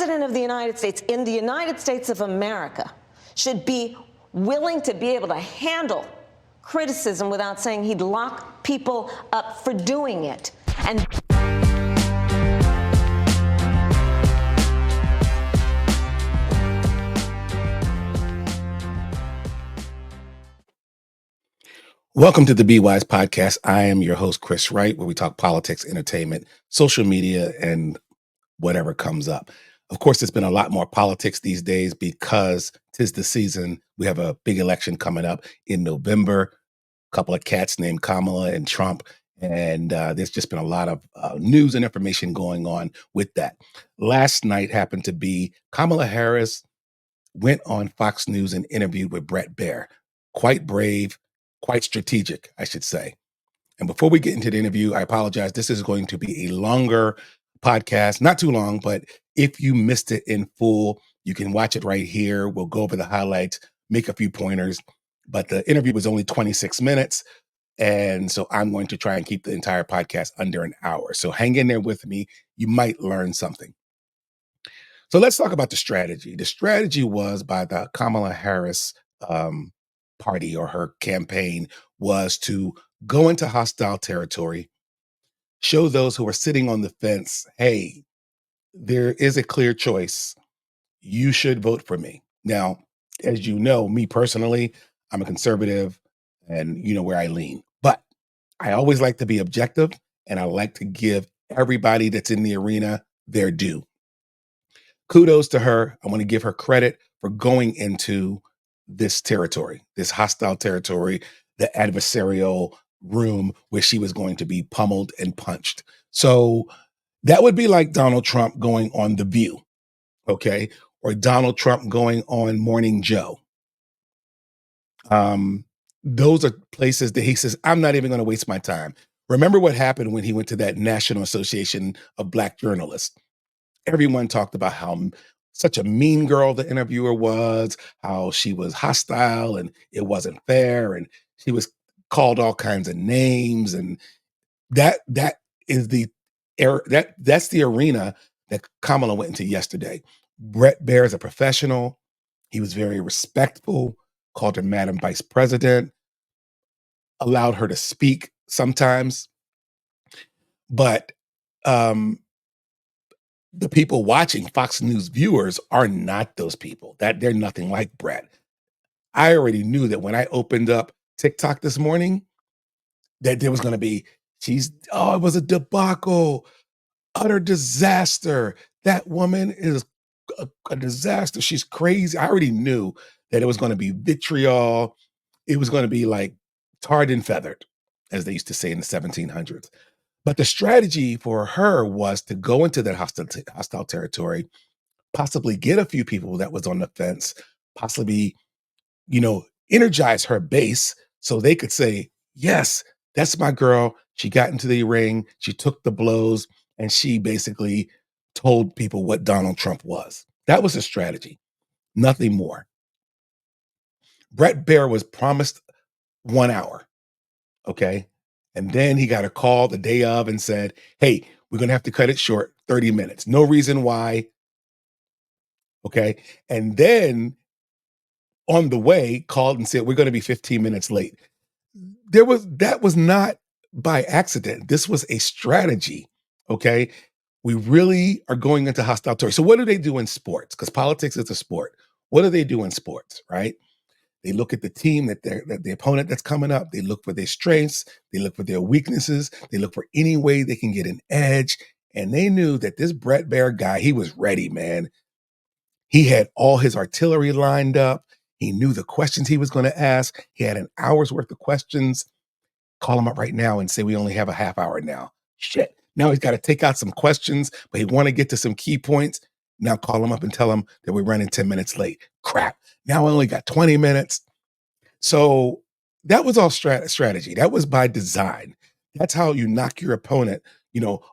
president of the United States in the United States of America should be willing to be able to handle criticism without saying he'd lock people up for doing it. And welcome to the Be Wise podcast. I am your host, Chris Wright, where we talk politics, entertainment, social media, and whatever comes up. Of course, there's been a lot more politics these days because 'tis the season. We have a big election coming up in November. A couple of cats named Kamala and Trump. And there's just been a lot of news and information going on with that. Last night happened to be Kamala Harris went on Fox News and interviewed with Bret Baier. Quite brave, quite strategic, I should say. And before we get into the interview, I apologize. This is going to be a longer podcast, not too long, but if you missed it in full, you can watch it right here. We'll go over the highlights, make a few pointers, but the interview was only 26 minutes. And so I'm going to try and keep the entire podcast under an hour. So hang in there with me. You might learn something. So let's talk about the strategy. The strategy was by the Kamala Harris party or her campaign was to go into hostile territory, show those who are sitting on the fence, hey, there is a clear choice. You should vote for me. Now, as you know, me personally, I'm a conservative and you know where I lean. But I always like to be objective and I like to give everybody that's in the arena their due. Kudos to her. I want to give her credit for going into this territory, this hostile territory, the adversarial room where she was going to be pummeled and punched. So that would be like Donald Trump going on The View, okay? Or Donald Trump going on Morning Joe. Those are places that he says, I'm not even going to waste my time. Remember what happened when he went to that National Association of Black Journalists? Everyone talked about how such a mean girl the interviewer was, how she was hostile and it wasn't fair, and she was called all kinds of names, and that is that's the arena that Kamala went into yesterday. Bret Baier is a professional. He was very respectful, called her Madam Vice President, allowed her to speak sometimes, but the people watching, Fox News viewers, are not those people. That they're nothing like Bret. I already knew that when I opened up TikTok this morning, that there was going to be, it was a debacle, utter disaster. That woman is a disaster. She's crazy. I already knew that it was going to be vitriol. It was going to be like tarred and feathered, as they used to say in the 1700s. But the strategy for her was to go into that hostile territory, possibly get a few people that was on the fence, possibly, energize her base so they could say, yes, that's my girl. She got into the ring, she took the blows, and she basically told people what Donald Trump was. That was a strategy, nothing more. Bret Baier was promised 1 hour, okay? And then he got a call the day of and said, hey, we're going to have to cut it short, 30 minutes. No reason why. Okay. And then on the way called and said, we're going to be 15 minutes late. That was not by accident. This was a strategy. Okay. We really are going into hostile territory. So what do they do in sports? Because politics is a sport. What do they do in sports? Right. They look at the team that the opponent that's coming up. They look for their strengths. They look for their weaknesses. They look for any way they can get an edge. And they knew that this Bret Baier guy, he was ready, man. He had all his artillery lined up. He knew the questions he was going to ask. He had an hour's worth of questions. Call him up right now and say, we only have a half hour now. Shit. Now he's got to take out some questions, but he want to get to some key points. Now call him up and tell him that we're running 10 minutes late. Crap. Now I only got 20 minutes. So that was all strategy. That was by design. That's how you knock your opponent,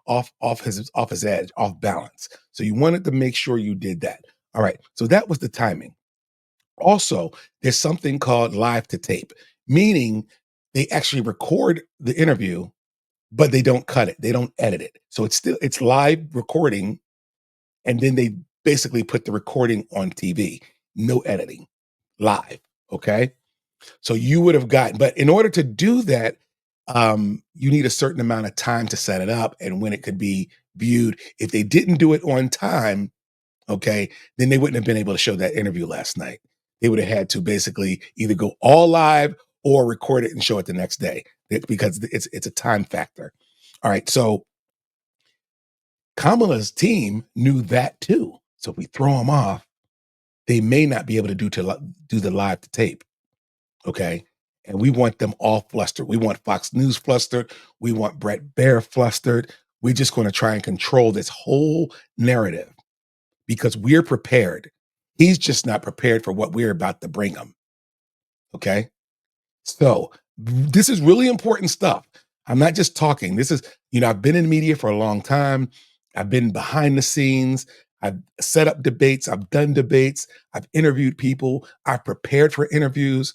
off his edge, off balance. So you wanted to make sure you did that. All right. So that was the timing. Also, there's something called live to tape, meaning they actually record the interview, but they don't cut it. They don't edit it. So it's live recording. And then they basically put the recording on TV, no editing, live, okay? So you would have gotten, but in order to do that, you need a certain amount of time to set it up and when it could be viewed. If they didn't do it on time, okay, then they wouldn't have been able to show that interview last night. They would have had to basically either go all live or record it and show it the next day because it's a time factor. All right, so Kamala's team knew that too. So if we throw them off, they may not be able to do the live to tape. Okay. And we want them all flustered. We want Fox News flustered. We want Bret Baier flustered. We're just going to try and control this whole narrative because we're prepared. He's just not prepared for what we're about to bring him. Okay. So this is really important stuff. I'm not just talking. This is, I've been in media for a long time. I've been behind the scenes. I've set up debates. I've done debates. I've interviewed people. I've prepared for interviews.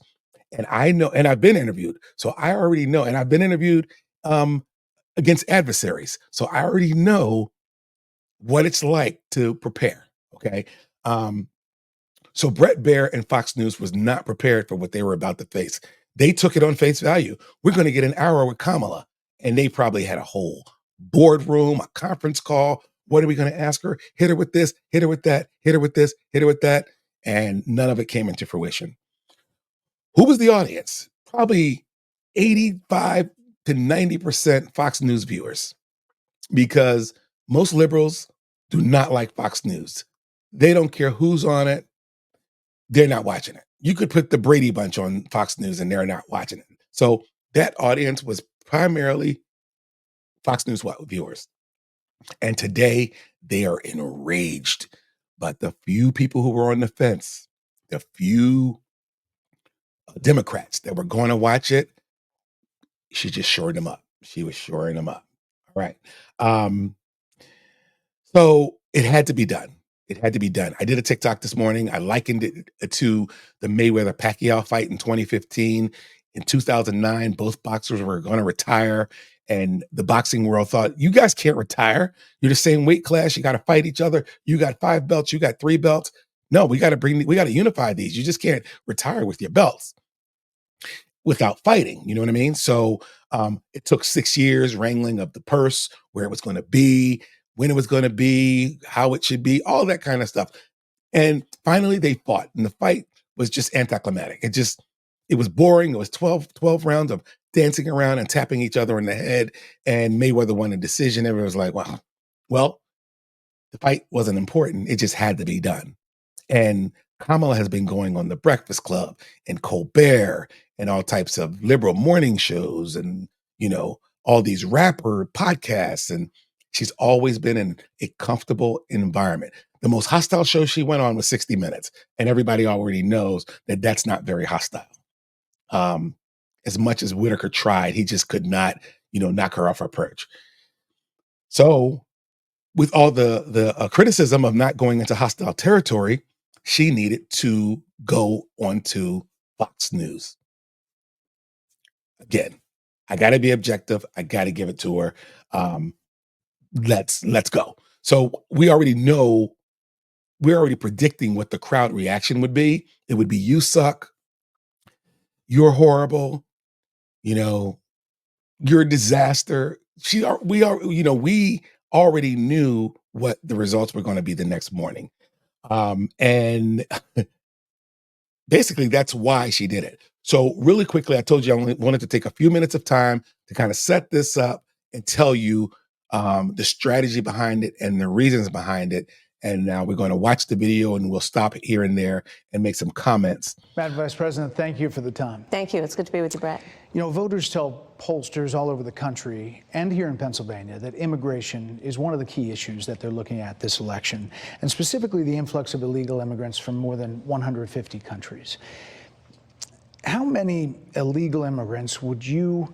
And I know, and I've been interviewed. So I already know, and I've been interviewed against adversaries. So I already know what it's like to prepare. Okay. So Bret Baier and Fox News was not prepared for what they were about to face. They took it on face value. We're going to get an hour with Kamala. And they probably had a whole boardroom, a conference call. What are we going to ask her? Hit her with this, hit her with that, hit her with this, hit her with that. And none of it came into fruition. Who was the audience? Probably 85 to 90% Fox News viewers, because most liberals do not like Fox News. They don't care who's on it. They're not watching it. You could put the Brady Bunch on Fox News and they're not watching it. So that audience was primarily Fox News viewers. And today they are enraged. But the few people who were on the fence, the few Democrats that were going to watch it, she just shored them up. She was shoring them up. All right. So it had to be done. It had to be done. I did a TikTok this morning. I likened it to the Mayweather-Pacquiao fight in 2015. In 2009, both boxers were going to retire. And the boxing world thought, you guys can't retire. You're the same weight class. You got to fight each other. You got 5 belts. You got 3 belts. No, we got to unify these. You just can't retire with your belts without fighting. You know what I mean? So it took 6 years wrangling of the purse, where it was going to be, when it was going to be, how it should be, all that kind of stuff. And finally they fought, and the fight was just anticlimactic. It was boring. It was 12 rounds of dancing around and tapping each other in the head, and Mayweather won a decision. Everyone was like, wow, well, the fight wasn't important. It just had to be done. And Kamala has been going on The Breakfast Club and Colbert and all types of liberal morning shows and, all these rapper podcasts. And she's always been in a comfortable environment. The most hostile show she went on was 60 Minutes. And everybody already knows that that's not very hostile. As much as Whitaker tried, he just could not, knock her off her perch. So with all the criticism of not going into hostile territory, she needed to go onto Fox News. Again, I got to be objective. I got to give it to her. Let's go. So we're already predicting what the crowd reaction would be. It would be, you suck. You're horrible. You're a disaster. We already knew what the results were going to be the next morning. And basically that's why she did it. So really quickly, I told you I only wanted to take a few minutes of time to kind of set this up and tell you the strategy behind it and the reasons behind it. And now we're going to watch the video and we'll stop here and there and make some comments. Madam Vice President, thank you for the time. Thank you. It's good to be with you, Brett. Voters tell pollsters all over the country and here in Pennsylvania that immigration is one of the key issues that they're looking at this election, and specifically the influx of illegal immigrants from more than 150 countries. How many illegal immigrants would you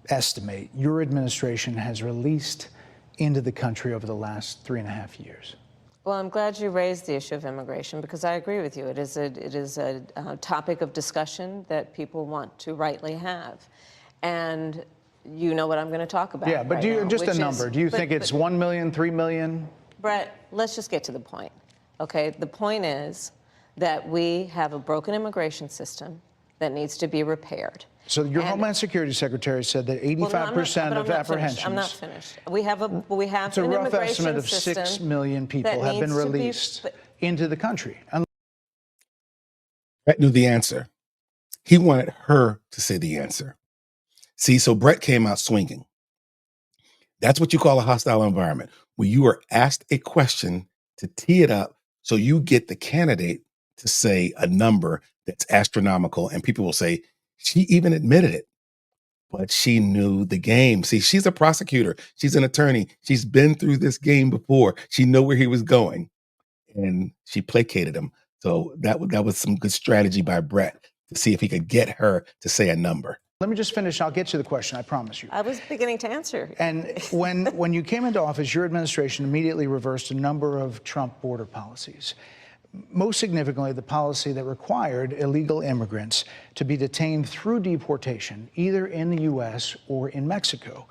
estimate your administration has released into the country over the last 3.5 years? Well, I'm glad you raised the issue of immigration, because I agree with you. It is a topic of discussion that people want to rightly have. And you know what I'm going to talk about. Yeah, but right now, just a number. Do you think it's 1 million, 3 million? Brett, let's just get to the point. Okay, the point is that we have a broken immigration system that needs to be repaired. So your And- Homeland Security Secretary said that 85% But of apprehensions. I'm not finished. We have It's a an rough immigration estimate of system 6 million people that have been needs to be- released into the country. Brett knew the answer. He wanted her to say the answer. See, so Brett came out swinging. That's what you call a hostile environment, where you are asked a question to tee it up so you get the candidate to say a number that's astronomical, and people will say, she even admitted it, but she knew the game. See, she's a prosecutor. She's an attorney. She's been through this game before. She knew where he was going, and she placated him. So that was some good strategy by Brett to see if he could get her to say a number. Let me just finish. I'll get to the question, I promise you. I was beginning to answer. And when you came into office, your administration immediately reversed a number of Trump border policies. Most significantly, the policy that required illegal immigrants to be detained through deportation, either in the U.S. or in Mexico.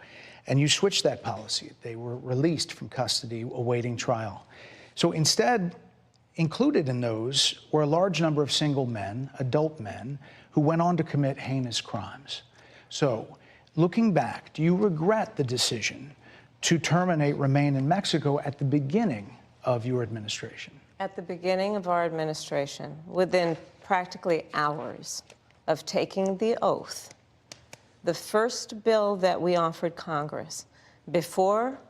And you switched that policy. They were released from custody awaiting trial. So instead, included in those were a large number of single men, adult men, who went on to commit heinous crimes. So, looking back, do you regret the decision to terminate Remain in Mexico at the beginning of your administration? At the beginning of our administration, within practically hours of taking the oath, the first bill that we offered Congress, before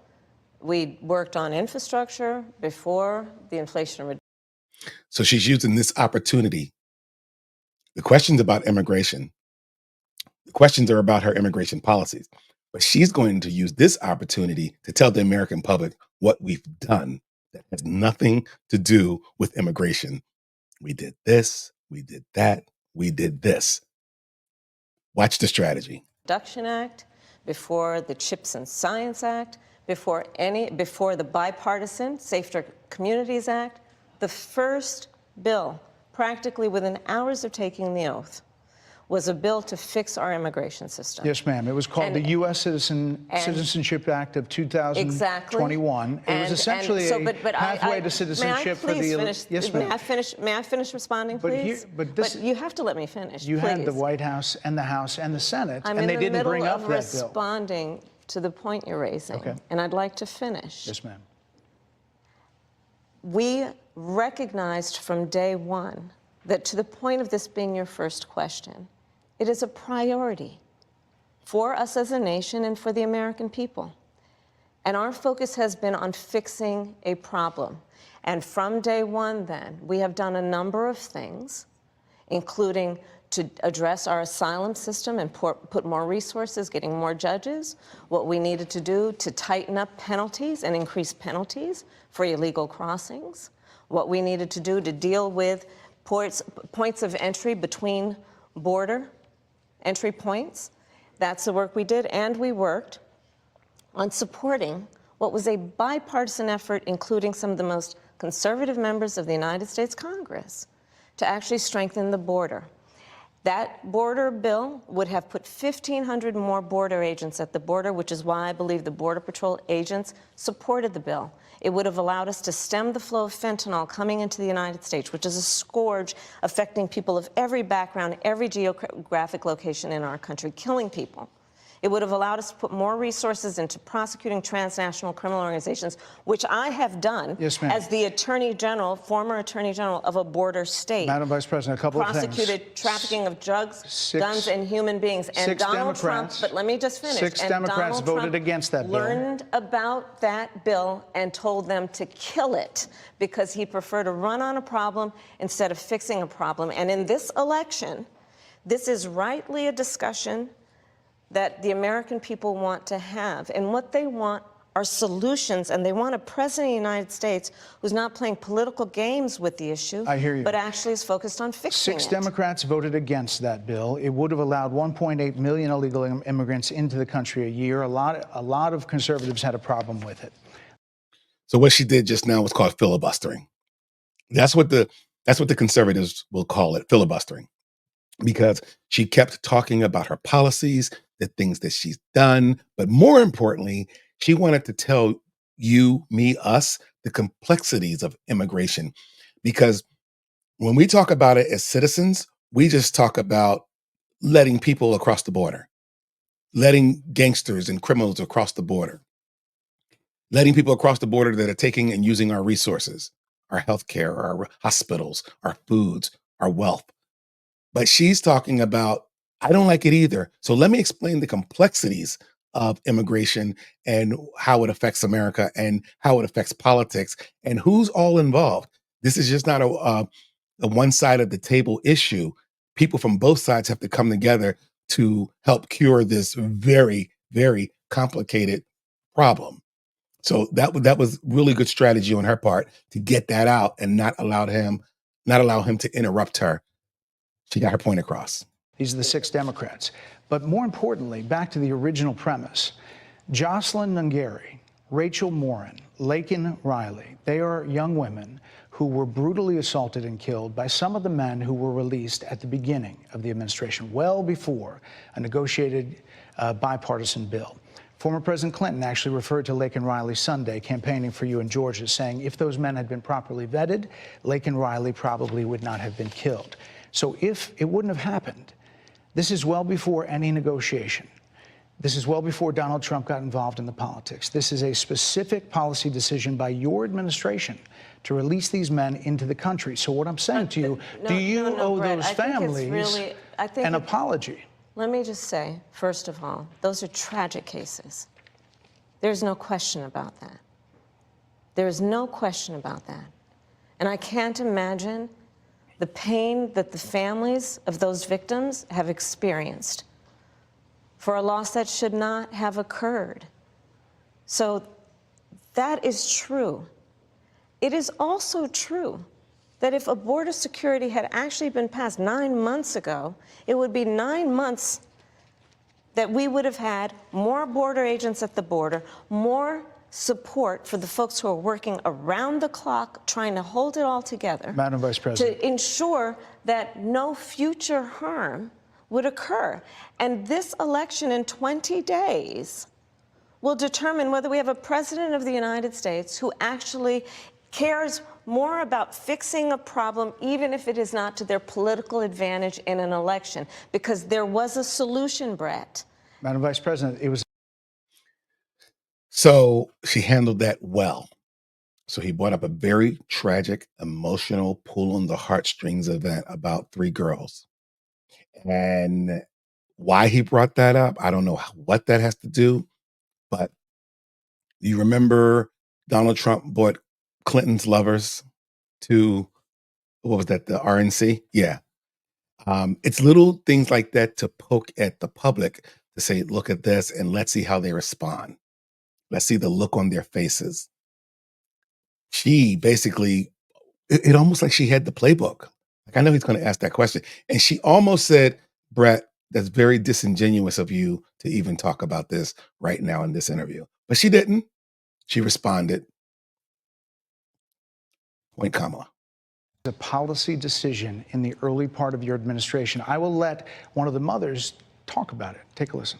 we worked on infrastructure, before the Inflation Reduction. So she's using this opportunity. The questions about immigration, the questions are about her immigration policies, but she's going to use this opportunity to tell the American public what we've done that has nothing to do with immigration. We did this, we did that, we did this. Watch the strategy. Reduction Act, before the Chips and Science Act, before the bipartisan Safer Communities Act, the first bill, practically within hours of taking the oath, was a bill to fix our immigration system. Yes, ma'am. It was called the U.S. Citizenship Act of 2021. Exactly. It was essentially a pathway to citizenship for the. Yes, ma'am. May I finish responding, please? But you have to let me finish. You please. had the White House and the House and the Senate, I'm and they in didn't the bring middle up of that bill. responding to the point you're raising, Okay. and I'd like to finish. Yes, ma'am. We recognized from day one that, to the point of this being your first question, it is a priority for us as a nation and for the American people. And our focus has been on fixing a problem. And from day one, then, we have done a number of things, including to address our asylum system and put more resources, getting more judges, what we needed to do to tighten up penalties and increase penalties for illegal crossings, what we needed to do to deal with points of entry between border entry points. That's the work we did, and we worked on supporting what was a bipartisan effort, including some of the most conservative members of the United States Congress, to actually strengthen the border. That border bill would have put 1,500 more border agents at the border, which is why I believe the Border Patrol agents supported the bill. It would have allowed us to stem the flow of fentanyl coming into the United States, which is a scourge affecting people of every background, every geographic location in our country, killing people. It would have allowed us to put more resources into prosecuting transnational criminal organizations, which I have done as the Attorney General, former Attorney General of a border state. Madam Vice President, a couple of things. Prosecuted trafficking of drugs, guns, and human beings. And Donald Trump, but let me just finish. 6 Democrats voted against that bill. Learned about that bill and told them to kill it because he preferred to run on a problem instead of fixing a problem. And in this election, this is rightly a discussion that the American people want to have. And what they want are solutions, and they want a president of the United States who's not playing political games with the issue, I hear you, but actually is focused on fixing it. 6 Democrats voted against that bill. It would have allowed 1.8 million illegal immigrants into the country a year. A lot of conservatives had a problem with it. So what she did just now was called filibustering. That's what the conservatives will call it, filibustering, because she kept talking about her policies, the things that she's done, but more importantly, she wanted to tell you, me, us, the complexities of immigration. Because when we talk about it as citizens, we just talk about letting people across the border, letting gangsters and criminals across the border, letting people across the border that are taking and using our resources, our healthcare, our hospitals, our foods, our wealth. But she's talking about, I don't like it either. So let me explain the complexities of immigration and how it affects America and how it affects politics and who's all involved. This is just not a one side of the table issue. People from both sides have to come together to help cure this very, very complicated problem. So that was really good strategy on her part to get that out and not allow him to interrupt her. She got her point across. These are the 6 Democrats. But more importantly, back to the original premise, Jocelyn Nungari, Rachel Morin, Laken Riley, they are young women who were brutally assaulted and killed by some of the men who were released at the beginning of the administration, well before a negotiated bipartisan bill. Former President Clinton actually referred to Laken Riley Sunday campaigning for you in Georgia, saying if those men had been properly vetted, Laken Riley probably would not have been killed. So if it wouldn't have happened, this is well before any negotiation. This is well before Donald Trump got involved in the politics. This is a specific policy decision by your administration to release these men into the country. So what I'm saying to you, do you owe Bret, those families an apology? Let me just say, first of all, those are tragic cases. There's no question about that. There is no question about that. And I can't imagine the pain that the families of those victims have experienced for a loss that should not have occurred. So that is true. It is also true that if a border security had actually been passed 9 months ago, it would be 9 months that we would have had more border agents at the border, more support for the folks who are working around the clock trying to hold it all together. Madam Vice President. To ensure that no future harm would occur. And this election in 20 days will determine whether we have a president of the United States who actually cares more about fixing a problem, even if it is not to their political advantage in an election, because there was a solution, Bret. Madam Vice President, it was. So she handled that well. So he brought up a very tragic, emotional, pull on the heartstrings event about 3 girls. And why he brought that up, I don't know what that has to do, but you remember Donald Trump brought Clinton's lovers to, what was that, the RNC? Yeah. It's little things like that to poke at the public to say, look at this and let's see how they respond. Let's see the look on their faces. She basically, it almost like she had the playbook. Like, I know he's going to ask that question. And she almost said, Bret, that's very disingenuous of you to even talk about this right now in this interview. But she didn't. She responded, point comma. A policy decision in the early part of your administration. I will let one of the mothers talk about it. Take a listen.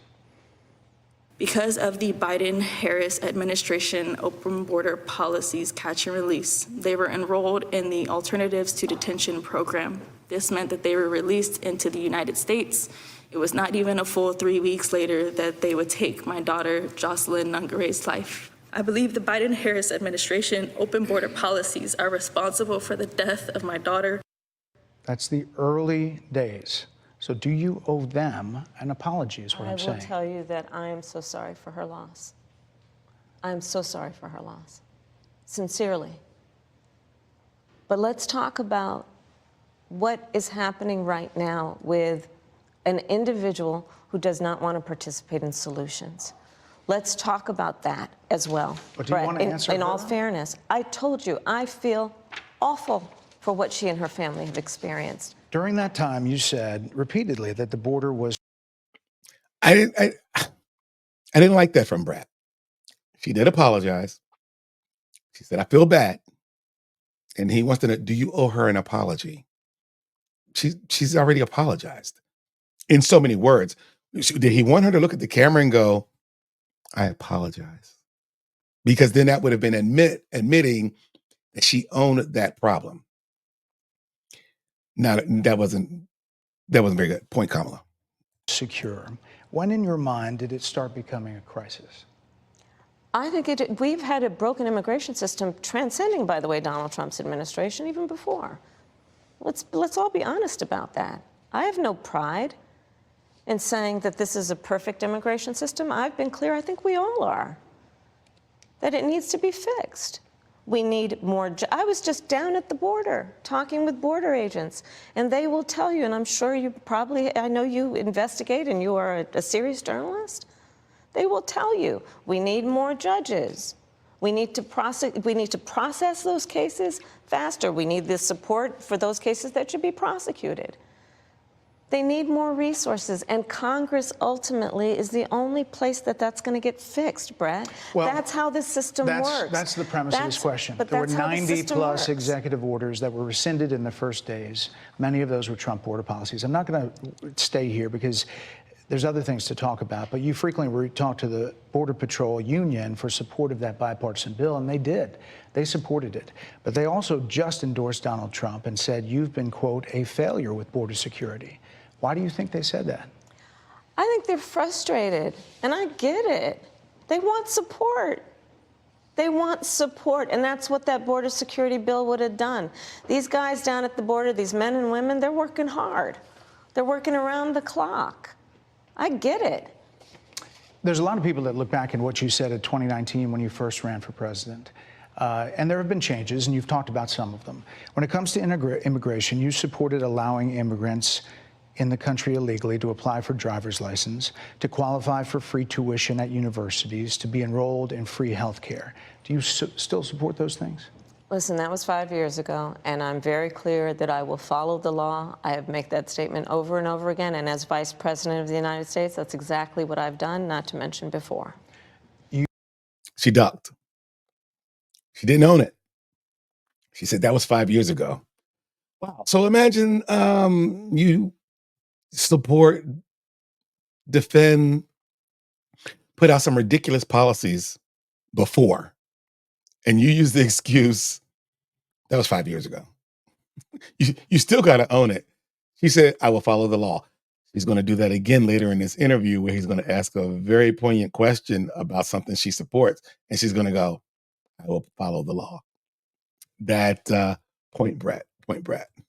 Because of the Biden-Harris administration open border policies catch and release, they were enrolled in the Alternatives to Detention program. This meant that they were released into the United States. It was not even a full 3 weeks later that they would take my daughter, Jocelyn Nungari's life. I believe the Biden-Harris administration open border policies are responsible for the death of my daughter. That's the early days. So do you owe them an apology is what I'm saying. I will tell you that I am so sorry for her loss. I am so sorry for her loss, sincerely. But let's talk about what is happening right now with an individual who does not want to participate in solutions. Let's talk about that as well. But do you want to answer in all her? fairness, I told you, I feel awful for what she and her family have experienced. During that time, you said repeatedly that the border was. I didn't like that from Bret. She did apologize. She said, I feel bad. And he wants to know, do you owe her an apology? She's already apologized in so many words. Did he want her to look at the camera and go, I apologize? because then that would have been admitting that she owned that problem. Now, that wasn't very good. Point, Kamala. Secure. When in your mind did it start becoming a crisis? I think we've had a broken immigration system transcending, by the way, Donald Trump's administration, even before. Let's all be honest about that. I have no pride in saying that this is a perfect immigration system. I've been clear, I think we all are, that it needs to be fixed. We need more. I was just down at the border talking with border agents, and they will tell you, and I'm sure you probably, I know you investigate and you are a serious journalist. They will tell you, we need more judges. We need to process those cases faster. We need the support for those cases that should be prosecuted. They need more resources, and Congress ultimately is the only place that's going to get fixed, Brett. Well, that's how this system works. That's the premise of this question. But there were that's how the 90 system plus works. executive orders that were rescinded in the first days. Many of those were Trump border policies. I'm not going to stay here because there's other things to talk about, but you frequently talk to the Border Patrol Union for support of that bipartisan bill, and they did. They supported it. But they also just endorsed Donald Trump and said, you've been, quote, a failure with border security. Why do you think they said that? I think they're frustrated, and I get it. They want support. They want support, and that's what that border security bill would have done. These guys down at the border, these men and women, they're working hard. They're working around the clock. I get it. There's a lot of people that look back at what you said in 2019 when you first ran for president. And there have been changes, and you've talked about some of them. When it comes to immigration, you supported allowing immigrants in the country illegally to apply for driver's license, to qualify for free tuition at universities, to be enrolled in free health care. Do you still support those things? Listen, that was 5 years ago, and I'm very clear that I will follow the law. I have made that statement over and over again, and as Vice President of the United States, that's exactly what I've done, not to mention before. She ducked. She didn't own it. She said that was 5 years ago. Wow. So imagine you support, defend, put out some ridiculous policies before, and you use the excuse, that was 5 years ago. You still got to own it. She said, I will follow the law. She's going to do that again later in this interview where he's going to ask a very poignant question about something she supports. And she's going to go, I will follow the law. That point, Bret.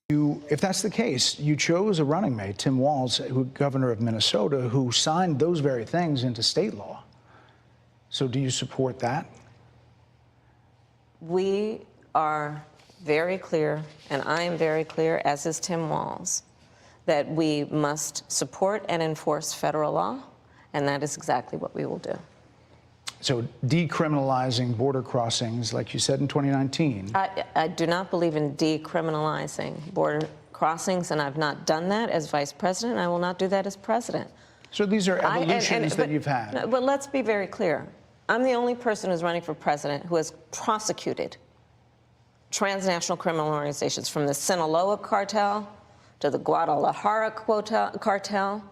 If that's the case, you chose a running mate, Tim Walz, governor of Minnesota, who signed those very things into state law. So do you support that? We are very clear, and I am very clear, as is Tim Walz, that we must support and enforce federal law, and that is exactly what we will do. So decriminalizing border crossings, like you said in 2019. I do not believe in decriminalizing border crossings, and I've not done that as vice president. I will not do that as president. So these are evolutions that you've had. But let's be very clear. I'm the only person who's running for president who has prosecuted transnational criminal organizations, from the Sinaloa cartel to the Guadalajara cartel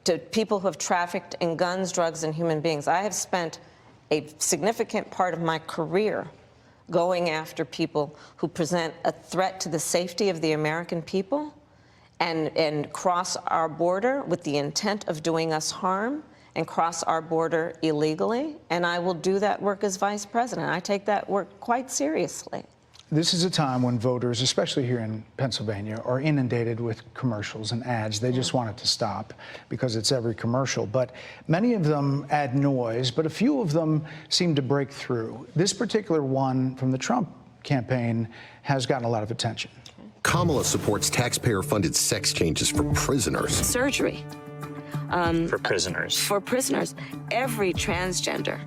to people who have trafficked in guns, drugs, and human beings. I have spent a significant part of my career going after people who present a threat to the safety of the American people and cross our border with the intent of doing us harm and cross our border illegally. And I will do that work as vice president. I take that work quite seriously. This is a time when voters, especially here in Pennsylvania, are inundated with commercials and ads. They just want it to stop because it's every commercial. But many of them add noise, but a few of them seem to break through. This particular one from the Trump campaign has gotten a lot of attention. Kamala supports taxpayer-funded sex changes for prisoners. Surgery. For prisoners. For prisoners. Every transgender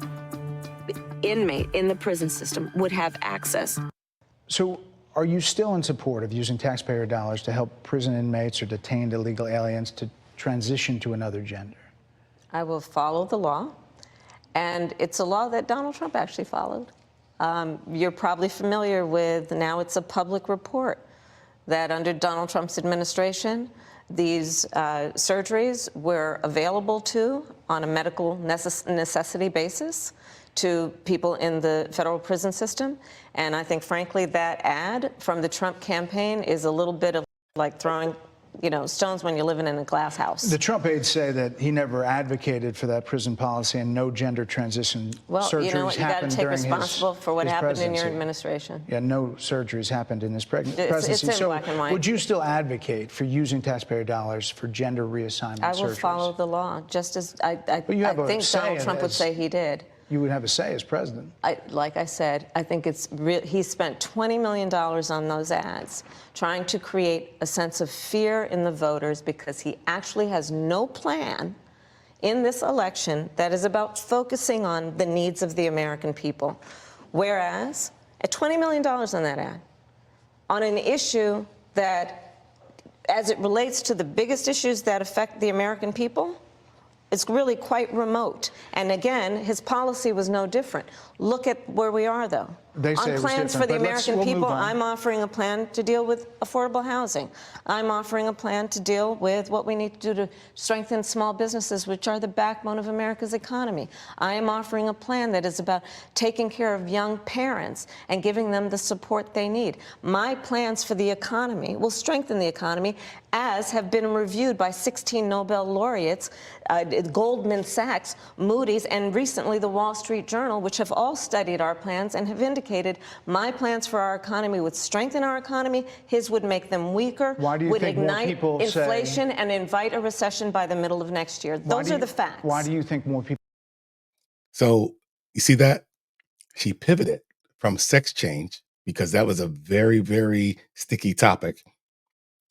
inmate in the prison system would have access. So are you still in support of using taxpayer dollars to help prison inmates or detained illegal aliens to transition to another gender? I will follow the law, and it's a law that Donald Trump actually followed. You're probably familiar with, now it's a public report, that under Donald Trump's administration, these surgeries were available on a medical necessity basis to people in the federal prison system. And I think, frankly, that ad from the Trump campaign is a little bit of like throwing, stones when you're living in a glass house. The Trump aides say that he never advocated for that prison policy and no gender transition surgeries you know what? You got to happened take during responsible for what his happened in your presidency. administration. Yeah, no surgeries happened in his presidency. It's in So black and white. would you still advocate for using taxpayer dollars for gender reassignment I will surgeries? follow the law, just as I think Donald Trump would say he did. You would have a say as president. Like I said, I think it's real. He spent $20 million on those ads, trying to create a sense of fear in the voters because he actually has no plan in this election that is about focusing on the needs of the American people. Whereas, at $20 million on that ad, on an issue that, as it relates to the biggest issues that affect the American people, it's really quite remote. And again, his policy was no different. Look at where we are, though. They say on it was plans for different, the but American we'll move people, on. I'm offering a plan to deal with affordable housing. I'm offering a plan to deal with what we need to do to strengthen small businesses, which are the backbone of America's economy. I am offering a plan that is about taking care of young parents and giving them the support they need. My plans for the economy will strengthen the economy, as have been reviewed by 16 Nobel laureates, Goldman Sachs, Moody's, and recently the Wall Street Journal, which have all studied our plans and have indicated my plans for our economy would strengthen our economy, his would make them weaker, Why do you would think more ignite people inflation and invite a recession by the middle of next year. Those are the facts. Why do you think more people? So you see that? She pivoted from sex change because that was a very, very sticky topic.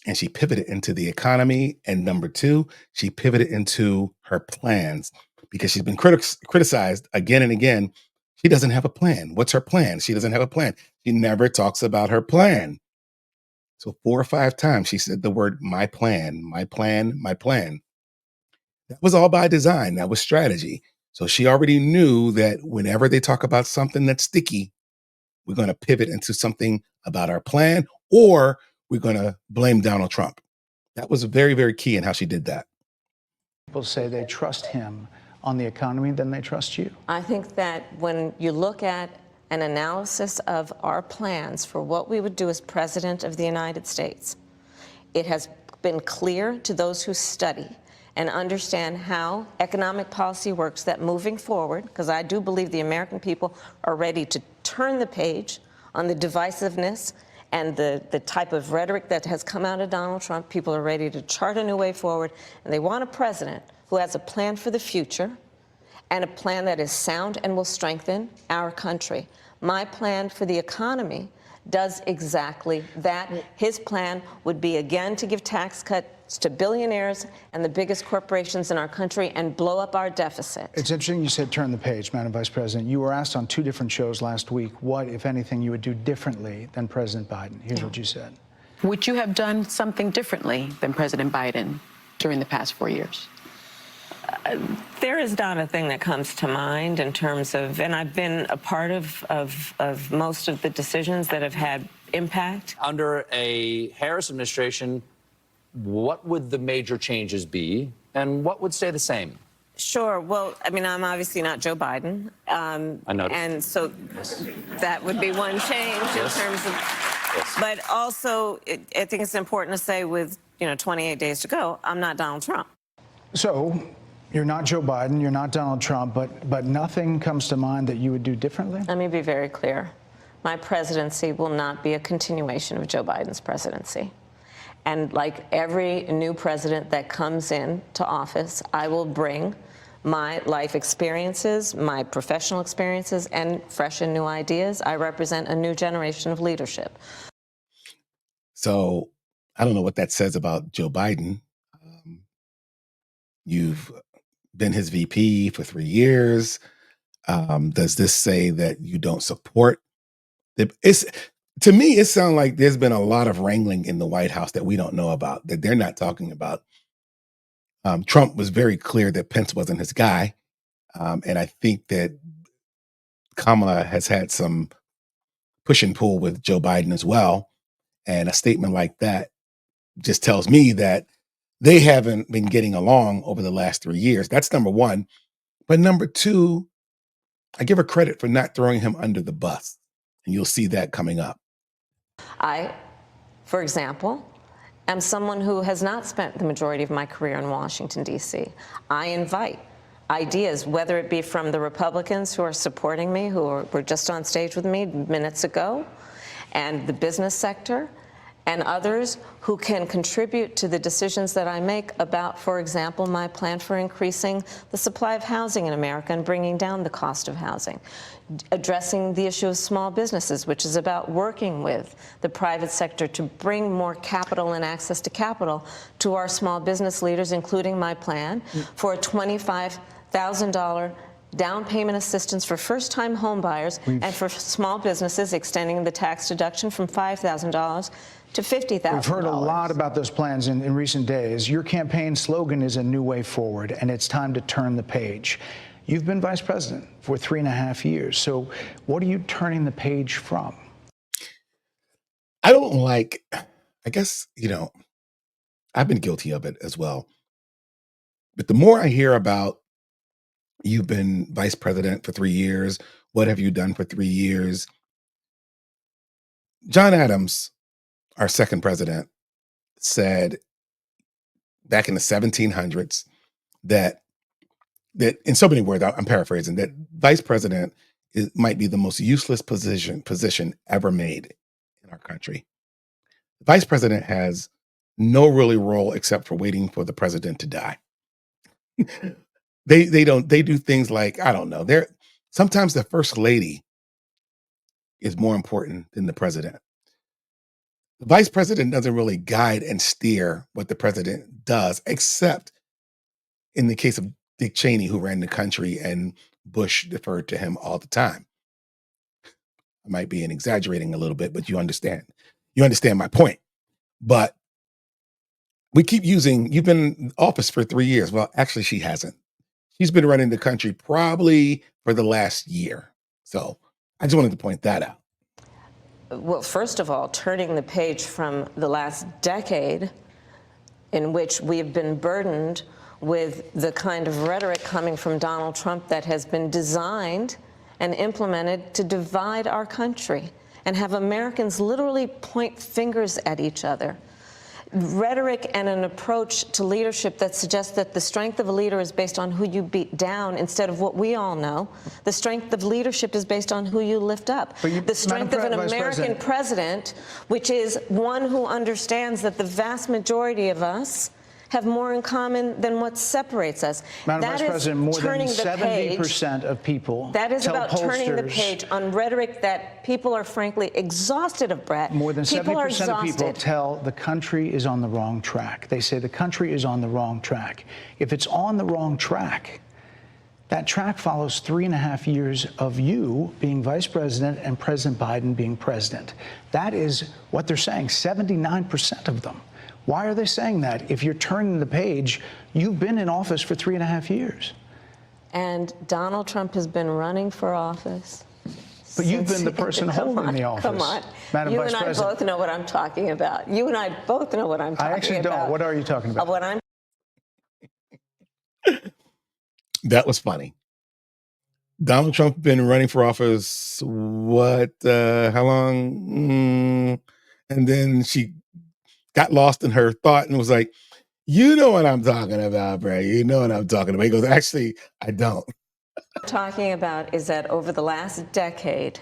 And she pivoted into the economy. And number two, she pivoted into her plans because she's been criticized again and again. She doesn't have a plan. What's her plan? She doesn't have a plan. She never talks about her plan. So 4 or 5 times she said the word my plan, my plan, my plan. That was all by design. That was strategy. So she already knew that whenever they talk about something that's sticky, we're going to pivot into something about our plan, or we're going to blame Donald Trump. That was very, very key in how she did that. People say they trust him on the economy than they trust you. I think that when you look at an analysis of our plans for what we would do as President of the United States, it has been clear to those who study and understand how economic policy works that moving forward, because I do believe the American people are ready to turn the page on the divisiveness and the type of rhetoric that has come out of Donald Trump. People are ready to chart a new way forward, and they want a president who has a plan for the future and a plan that is sound and will strengthen our country. My plan for the economy does exactly that. His plan would be, again, to give tax cuts to billionaires and the biggest corporations in our country and blow up our deficit. It's interesting you said turn the page, Madam Vice President. You were asked on 2 different shows last week what, if anything, you would do differently than President Biden. Here's what you said. Would you have done something differently than President Biden during the past 4 years? There is not a thing that comes to mind in terms of, and I've been a part of most of the decisions that have had impact. Under a Harris administration, what would the major changes be, and what would stay the same? Sure. Well, I mean, I'm obviously not Joe Biden. I know. And so that would be one change in terms of, but also I think it's important to say with, 28 days to go, I'm not Donald Trump. So you're not Joe Biden, you're not Donald Trump, but nothing comes to mind that you would do differently? Let me be very clear. My presidency will not be a continuation of Joe Biden's presidency. And like every new president that comes into office, I will bring my life experiences, my professional experiences, and fresh and new ideas. I represent a new generation of leadership. So I don't know what that says about Joe Biden. You've been his VP for 3 years. Does this say that you don't support? To me, it sounds like there's been a lot of wrangling in the White House that we don't know about, that they're not talking about. Trump was very clear that Pence wasn't his guy. And I think that Kamala has had some push and pull with Joe Biden as well. And a statement like that just tells me that they haven't been getting along over the last 3 years. That's number one. But number two, I give her credit for not throwing him under the bus. And you'll see that coming up. I, for example, am someone who has not spent the majority of my career in Washington, D.C. I invite ideas, whether it be from the Republicans who are supporting me, who were just on stage with me minutes ago, and the business sector, and others who can contribute to the decisions that I make about, for example, my plan for increasing the supply of housing in America and bringing down the cost of housing, addressing the issue of small businesses, which is about working with the private sector to bring more capital and access to capital to our small business leaders, including my plan for a $25,000 down payment assistance for first-time home buyers and for small businesses, extending the tax deduction from $5,000 to $50,000. We've heard a lot about those plans in recent days. Your campaign slogan is a new way forward, and it's time to turn the page. You've been vice president for 3.5 years. So what are you turning the page from? I don't like, I guess, I've been guilty of it as well. But the more I hear about you've been vice president for 3 years, what have you done for 3 years? John Adams, our second president, said back in the 1700s that in so many words, I'm paraphrasing, that vice president might be the most useless position ever made in our country. The vice president has no really role except for waiting for the president to die. They do things like, I don't know, sometimes the first lady is more important than the president. The vice president doesn't really guide and steer what the president does, except in the case of Dick Cheney, who ran the country, and Bush deferred to him all the time. I might be exaggerating a little bit, but you understand my point. But we keep using, you've been in office for 3 years. Well, actually, she hasn't. She's been running the country probably for the last year. So I just wanted to point that out. Well, first of all, turning the page from the last decade in which we have been burdened with the kind of rhetoric coming from Donald Trump that has been designed and implemented to divide our country and have Americans literally point fingers at each other. Rhetoric and an approach to leadership that suggests that the strength of a leader is based on who you beat down instead of what we all know. The strength of leadership is based on who you lift up. The strength of an American president, which is one who understands that the vast majority of us have more in common than what separates us. Madam Vice President, more than 70% of people that is tell about pollsters, turning the page on rhetoric that people are frankly exhausted of, Brett. More than 70% of people tell the country is on the wrong track. They say the country is on the wrong track. If it's on the wrong track, that track follows 3.5 years of you being vice president and President Biden being president. That is what they're saying, 79% of them. Why are they saying that? If you're turning the page, you've been in office for 3.5 years. And Donald Trump has been running for office. But you've been the person holding the office. Come on. Madam You Vice and I President. both know what I'm talking about. You and I both know what I'm talking about. I actually don't. What are you talking about? What I'm That was funny. Donald Trump been running for office, how long? And then she got lost in her thought and was like, you know what I'm talking about, Bray. You know what I'm talking about. He goes, actually, I don't. talking about is that over the last decade,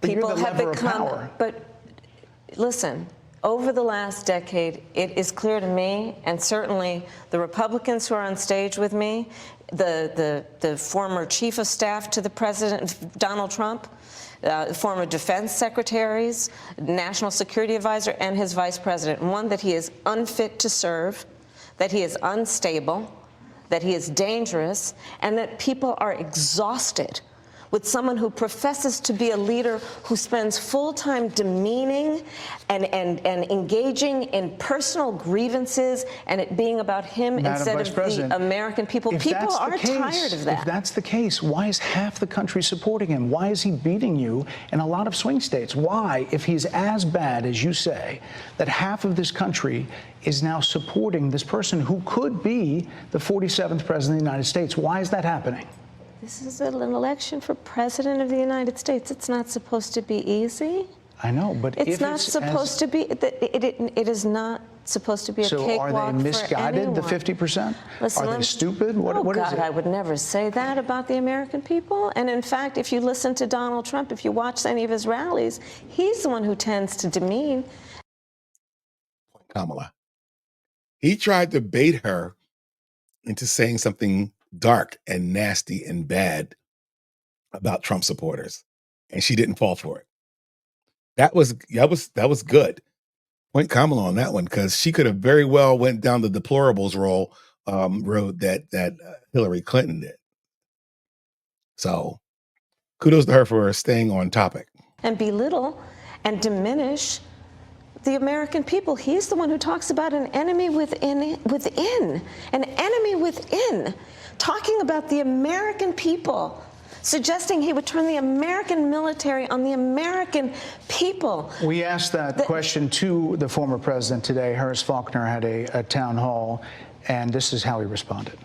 people you're the have lever of become, power. but listen, over the last decade, it is clear to me, and certainly the Republicans who are on stage with me, the former chief of staff to the president, Donald Trump, former defense secretaries, national security advisor, and his vice president. One, that he is unfit to serve, that he is unstable, that he is dangerous, and that people are exhausted with someone who professes to be a leader who spends full time demeaning and engaging in personal grievances and it being about him instead of the American people. People are tired of that. If that's the case, why is half the country supporting him? Why is he beating you in a lot of swing states? Why, if he's as bad as you say, that half of this country is now supporting this person who could be the 47th president of the United States? Why is that happening? This is an election for President of the United States. It's not supposed to be easy. I know, but It's if not it's supposed to be. It is not supposed to be a cakewalk for anyone. So are they misguided, the 50%? Listen, are they stupid? What is God, it? I would never say that about the American people. And in fact, if you listen to Donald Trump, if you watch any of his rallies, he's the one who tends to demean Kamala. He tried to bait her into saying something dark and nasty and bad about Trump supporters, and she didn't fall for it. That was good. Point Kamala on that one, because she could have very well went down the deplorables road that Hillary Clinton did. So kudos to her for staying on topic. and belittle and diminish the American people. He's the one who talks about an enemy within, an enemy within, talking about the American people, suggesting he would turn the American military on the American people. We asked that question to the former president today. Harris Faulkner had a town hall, and this is how he responded.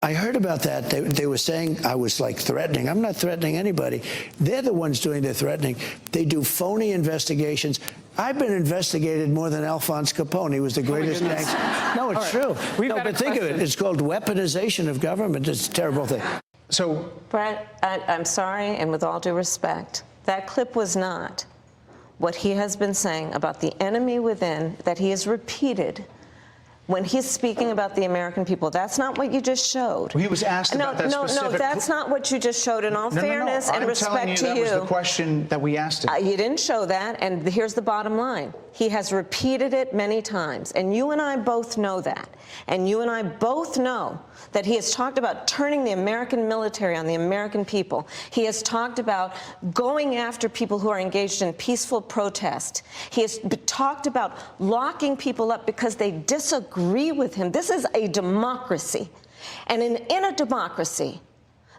I heard about that. They were saying I was like threatening. I'm not threatening anybody. They're the ones doing the threatening. They do phony investigations. I've been investigated more than Alphonse Capone. He was the greatest gangster. No, it's true. No, but think of it. It's called weaponization of government. It's a terrible thing. So, Brett, I'm sorry, and with all due respect, that clip was not what he has been saying about the enemy within that he has repeated when he's speaking about the American people. That's not what you just showed. Well, he was asked about that specific... No, that's not what you just showed. In all fairness and respect to you, that was the question that we asked him. You didn't show that, and here's the bottom line. He has repeated it many times, and you and I both know that. And you and I both know that he has talked about turning the American military on the American people. He has talked about going after people who are engaged in peaceful protest. He has talked about locking people up because they disagree with him. This is a democracy. And in a democracy,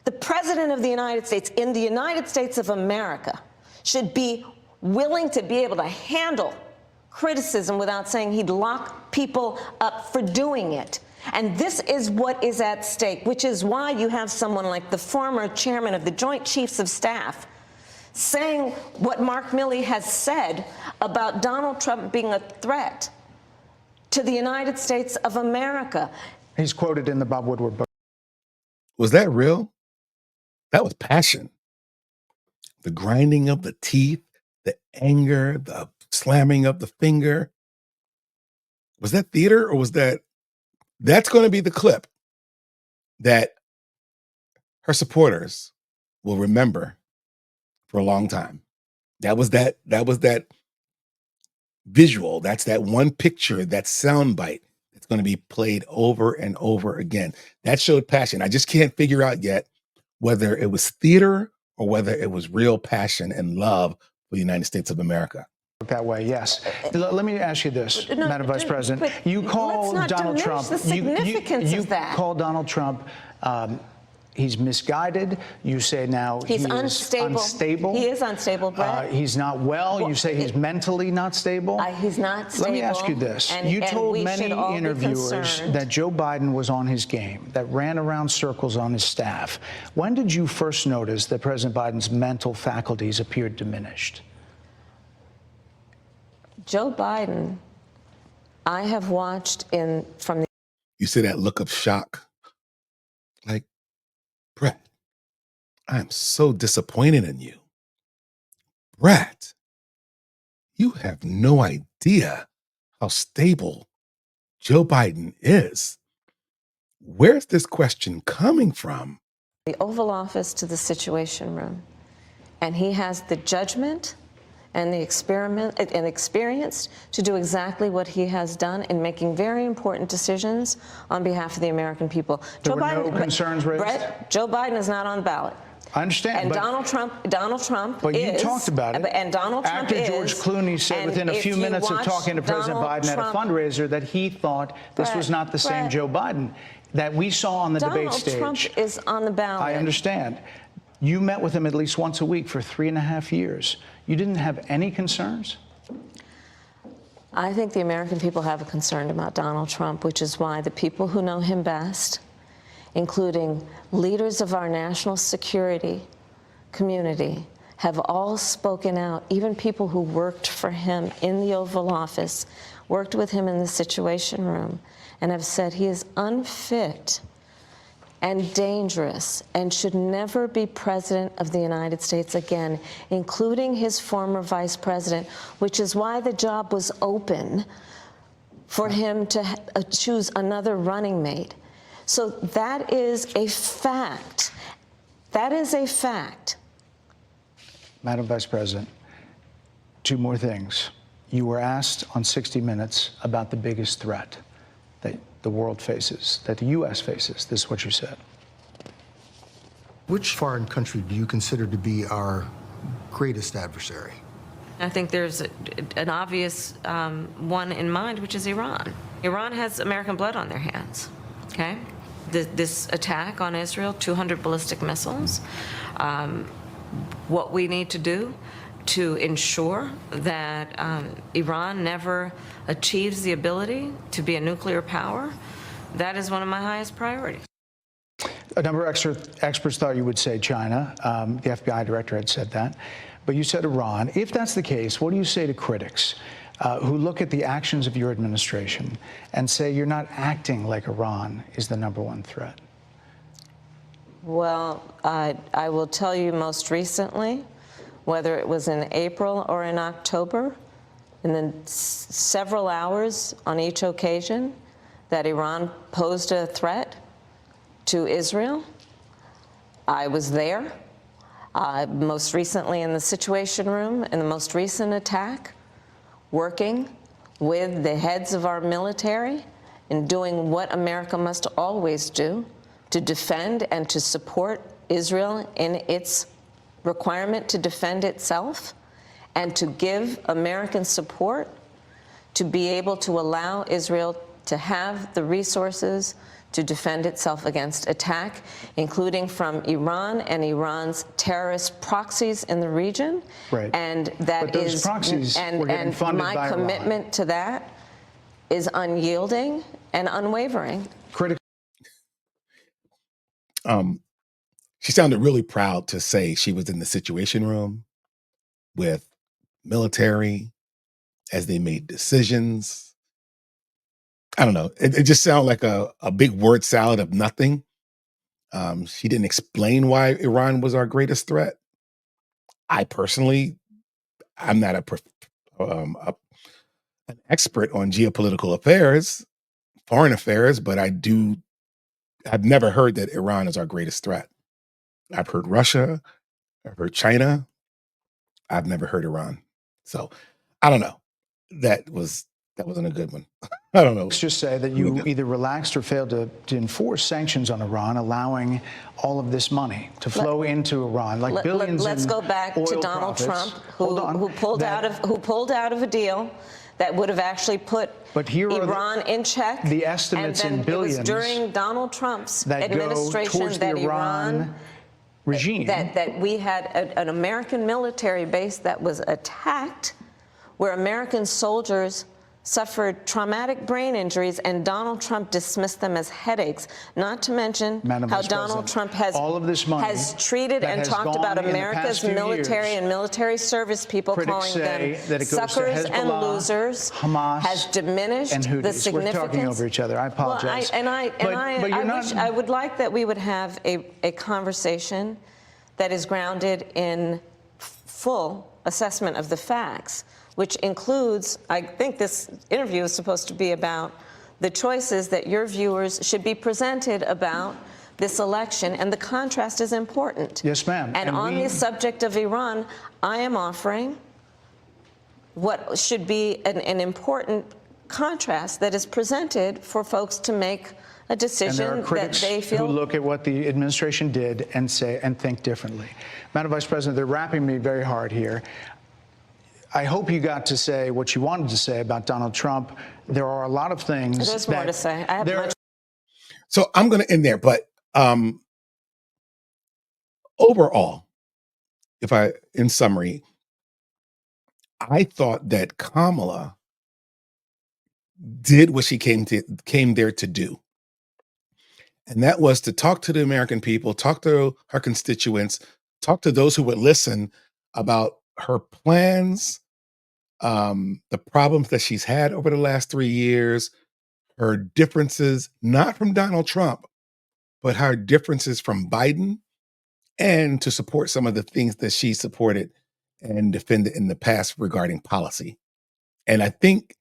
the President of the United States, in the United States of America, should be willing to be able to handle criticism without saying he'd lock people up for doing it. And this is what is at stake, which is why you have someone like the former chairman of the Joint Chiefs of Staff saying what Mark Milley has said about Donald Trump being a threat to the United States of America. He's quoted in the Bob Woodward book. Was that real? That was passion. The grinding of the teeth, the anger, the slamming of the finger. Was that theater, or was that... That's going to be the clip that her supporters will remember for a long time. That was that visual. That's that one picture, that soundbite that's going to be played over and over again. That showed passion. I just can't figure out yet whether it was theater or whether it was real passion and love for the United States of America. That way, yes. Let me ask you this, Madam Vice President. You call Donald Trump. You call Donald Trump. He's misguided. You say now he's unstable. He is unstable, Brett. He's not well. You say he's mentally not stable. He's not stable. Let me ask you this. You told many interviewers that Joe Biden was on his game, that ran around circles on his staff. When did you first notice that President Biden's mental faculties appeared diminished? Joe Biden, I have watched from the... You see that look of shock? Like, Brett, I'm so disappointed in you. Brett, you have no idea how stable Joe Biden is. Where's this question coming from? The Oval Office to the Situation Room. And he has the judgment and the experience to do exactly what he has done in making very important decisions on behalf of the American people. There were no concerns raised? Brett, Joe Biden is not on the ballot. I understand. And Donald Trump but is. You talked about it. And Donald Trump After George Clooney said within a few minutes of talking to President Biden at a fundraiser that he thought this was not the same Joe Biden that we saw on the debate stage. Donald Trump is on the ballot. I understand. You met with him at least once a week for 3.5 years. You didn't have any concerns? I think the American people have a concern about Donald Trump, which is why the people who know him best including leaders of our national security community, have all spoken out, even people who worked for him in the Oval Office, worked with him in the Situation Room, and have said he is unfit and dangerous and should never be president of the United States again, including his former vice president, which is why the job was open for him to choose another running mate. So that is a fact. That is a fact. Madam Vice President, two more things. You were asked on 60 Minutes about the biggest threat that the world faces, that the U.S. faces. This is what you said. Which foreign country do you consider to be our greatest adversary? I think there's an obvious one in mind, which is Iran. Iran has American blood on their hands, okay? This attack on Israel, 200 ballistic missiles. What we need to do to ensure that Iran never achieves the ability to be a nuclear power, that is one of my highest priorities. A number of experts thought you would say China. The FBI director had said that. But you said Iran. If that's the case, what do you say to critics who look at the actions of your administration and say you're not acting like Iran is the #1 threat? Well, I will tell you most recently, whether it was in April or in October, in the several hours on each occasion that Iran posed a threat to Israel, I was there. Most recently in the Situation Room, in the most recent attack, working with the heads of our military and doing what America must always do to defend and to support Israel in its requirement to defend itself, and to give American support to be able to allow Israel to have the resources to defend itself against attack, including from Iran and Iran's terrorist proxies in the region. Right. And that but those is, proxies were getting funded by my Iran. commitment to that is unyielding and unwavering. She sounded really proud to say she was in the Situation Room with military as they made decisions. I don't know. It just sounded like a big word salad of nothing. She didn't explain why Iran was our greatest threat. I personally, I'm not an expert on geopolitical affairs, foreign affairs, but I've never heard that Iran is our greatest threat. I've heard Russia, I've heard China, I've never heard Iran. So I don't know. That wasn't a good one. I don't know. Let's just say that you either relaxed or failed to enforce sanctions on Iran, allowing all of this money to flow into Iran, like billions. Let's go back to Donald Trump, who pulled out of a deal that would have actually put Iran in check. The estimates in billions. It was during Donald Trump's that administration go towards that the Iran regime. That we had an American military base that was attacked, where American soldiers suffered traumatic brain injuries, and Donald Trump dismissed them as headaches, not to mention how Donald Trump has treated and talked about America's military and military service people, calling them suckers and losers, Hamas, has diminished the significance. We're talking over each other. I apologize. I would like that we would have a conversation that is grounded in full assessment of the facts, which includes, I think this interview is supposed to be about the choices that your viewers should be presented about this election, and the contrast is important. Yes, ma'am. And on the subject of Iran, I am offering what should be an important contrast that is presented for folks to make a decision that they feel. Who look at what the administration did and say and think differently. Madam Vice President, they're wrapping me very hard here. I hope you got to say what you wanted to say about Donald Trump. There are a lot of things. There's more to say. I have much. So I'm going to end there, but overall, in summary, I thought that Kamala did what she came there to do. And that was to talk to the American people, talk to her constituents, talk to those who would listen about her plans, the problems that she's had over the last 3 years, her differences, not from Donald Trump, but her differences from Biden, and to support some of the things that she supported and defended in the past regarding policy. And I think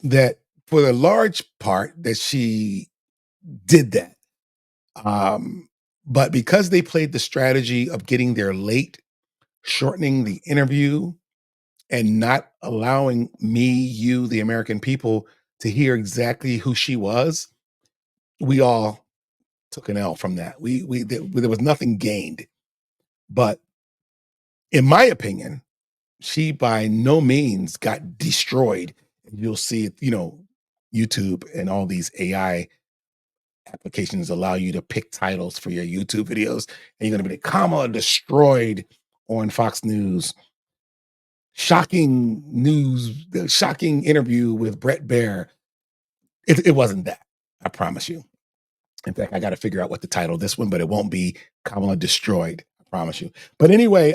that for the large part that she did that. But because they played the strategy of getting there late, shortening the interview, and not allowing me, you, the American people, to hear exactly who she was, we all took an L from that. There was nothing gained. But in my opinion, she by no means got destroyed. You'll see it, YouTube and all these AI applications allow you to pick titles for your YouTube videos, and you're going to be like, Kamala destroyed on Fox News. Shocking news, shocking interview with Bret Baier. It wasn't that. I promise you. In fact, I got to figure out what the title of this one, but it won't be Kamala destroyed. I promise you. But anyway,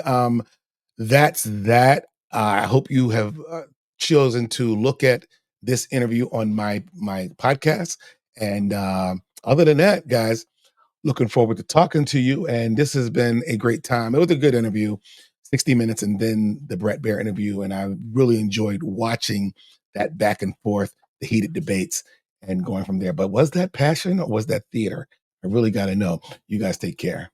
that's that. I hope you have chosen to look at this interview on my podcast. And other than that, guys, looking forward to talking to you. And this has been a great time. It was a good interview, 60 minutes, and then the Bret Baier interview. And I really enjoyed watching that back and forth, the heated debates, and going from there. But was that passion or was that theater? I really got to know. You guys take care.